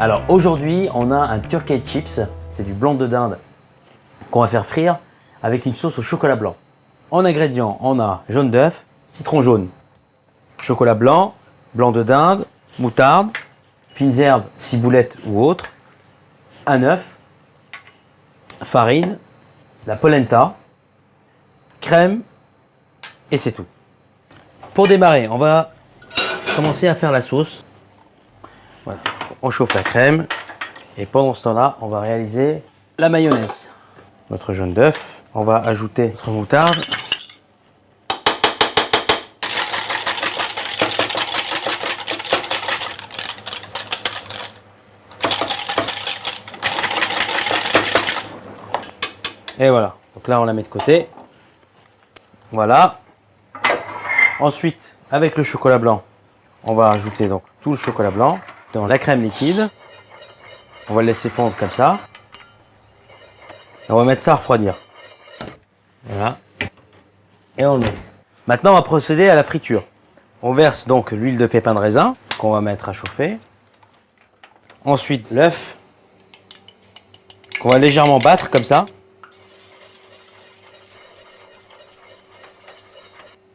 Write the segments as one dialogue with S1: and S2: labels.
S1: Alors aujourd'hui, on a un turkey chips, c'est du blanc de dinde qu'on va faire frire avec une sauce au chocolat blanc. En ingrédients, on a jaune d'œuf, citron jaune, chocolat blanc, blanc de dinde, moutarde, fines herbes, ciboulette ou autre, un œuf, farine, la polenta, crème et c'est tout. Pour démarrer, on va commencer à faire la sauce. Voilà. On chauffe la crème et pendant ce temps-là, on va réaliser la mayonnaise. Notre jaune d'œuf, on va ajouter notre moutarde. Et voilà, donc là on la met de côté. Voilà. Ensuite, avec le chocolat blanc, on va ajouter donc tout le chocolat blanc dans la crème liquide. On va le laisser fondre comme ça. Et on va mettre ça à refroidir. Voilà. Et on le met. Maintenant, on va procéder à la friture. On verse donc l'huile de pépins de raisin qu'on va mettre à chauffer. Ensuite, l'œuf qu'on va légèrement battre comme ça.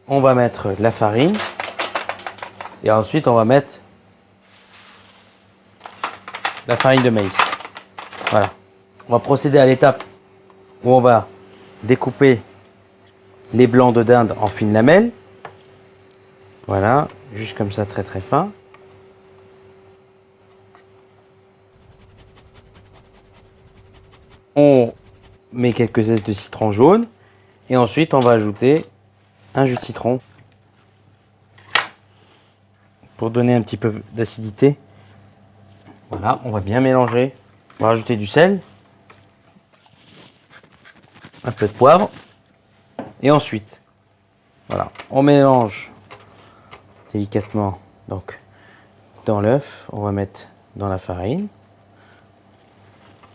S1: On va mettre la farine. Et ensuite, on va mettre la farine de maïs. Voilà. On va procéder à l'étape où on va découper les blancs de dinde en fines lamelles. Voilà, juste comme ça, très très fin. On met quelques zestes de citron jaune et ensuite on va ajouter un jus de citron pour donner un petit peu d'acidité. Voilà, on va bien mélanger. On va rajouter du sel, un peu de poivre et ensuite, voilà, on mélange délicatement. Donc, dans l'œuf, on va mettre dans la farine.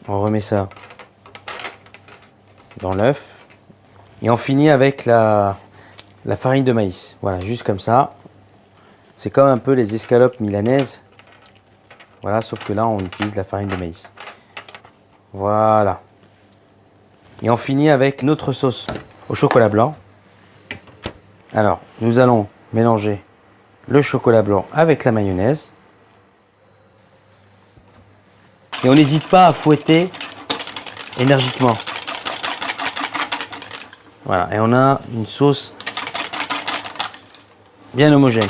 S1: On remet ça dans l'œuf et on finit avec la farine de maïs. Voilà, juste comme ça. C'est comme un peu les escalopes milanaises. Voilà, sauf que là, on utilise la farine de maïs. Voilà. Et on finit avec notre sauce au chocolat blanc. Alors, nous allons mélanger le chocolat blanc avec la mayonnaise. Et on n'hésite pas à fouetter énergiquement. Voilà, et on a une sauce bien homogène.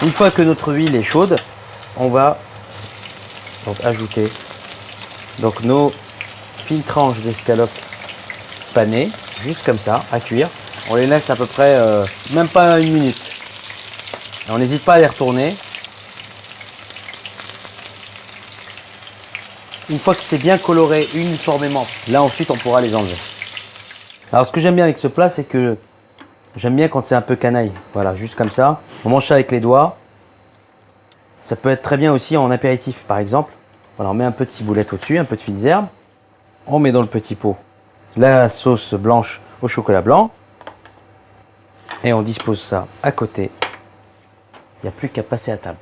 S1: Une fois que notre huile est chaude, on va donc ajouter donc nos fines tranches d'escalope panées, juste comme ça, à cuire. On les laisse à peu près, même pas une minute. Et on n'hésite pas à les retourner. Une fois que c'est bien coloré uniformément, là ensuite on pourra les enlever. Alors ce que j'aime bien avec ce plat, c'est que j'aime bien quand c'est un peu canaille. Voilà, juste comme ça. On mange ça avec les doigts. Ça peut être très bien aussi en apéritif, par exemple. Voilà, on met un peu de ciboulette au-dessus, un peu de fines herbes. On met dans le petit pot la sauce blanche au chocolat blanc. Et on dispose ça à côté. Il n'y a plus qu'à passer à table.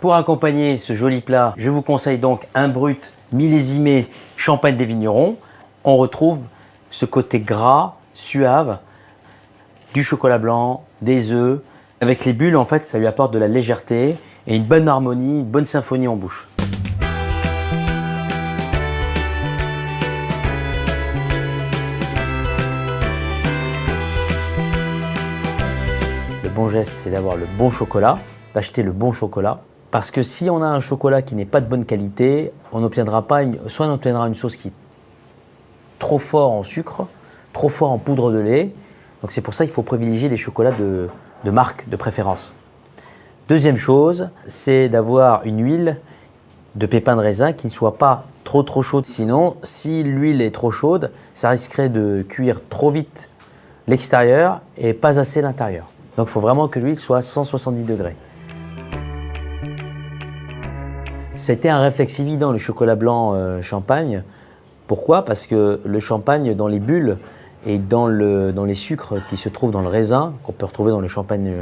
S1: Pour accompagner ce joli plat, je vous conseille donc un brut millésimé champagne des vignerons. On retrouve ce côté gras, suave, du chocolat blanc, des œufs. Avec les bulles, en fait, ça lui apporte de la légèreté et une bonne harmonie, une bonne symphonie en bouche. Le bon geste, c'est d'avoir le bon chocolat, d'acheter le bon chocolat. Parce que si on a un chocolat qui n'est pas de bonne qualité, on n'obtiendra pas soit on obtiendra une sauce qui est trop fort en sucre, trop fort en poudre de lait. Donc c'est pour ça qu'il faut privilégier des chocolats de marque de préférence. Deuxième chose, c'est d'avoir une huile de pépins de raisin qui ne soit pas trop chaude. Sinon, si l'huile est trop chaude, ça risquerait de cuire trop vite l'extérieur et pas assez l'intérieur. Donc il faut vraiment que l'huile soit à 170 degrés. C'était un réflexe évident, le chocolat blanc champagne. Pourquoi? Parce que le champagne, dans les bulles et dans les sucres qui se trouvent dans le raisin, qu'on peut retrouver dans le champagne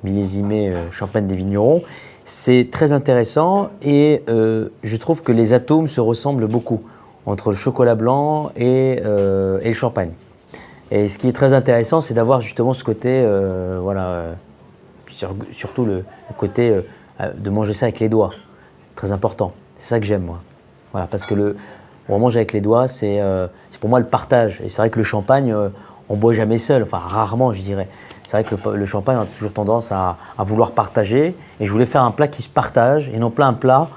S1: millésimé champagne des vignerons, C'est très intéressant et je trouve que les atomes se ressemblent beaucoup entre le chocolat blanc et le champagne. Et ce qui est très intéressant, c'est d'avoir justement ce côté, surtout le côté de manger ça avec les doigts. C'est très important. C'est ça que j'aime, moi. Voilà, parce que on mange avec les doigts, c'est pour moi le partage. Et c'est vrai que le champagne, on boit jamais seul, enfin rarement, je dirais. C'est vrai que le champagne, on a toujours tendance à vouloir partager. Et je voulais faire un plat qui se partage et non pas un plat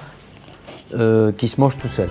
S1: qui se mange tout seul.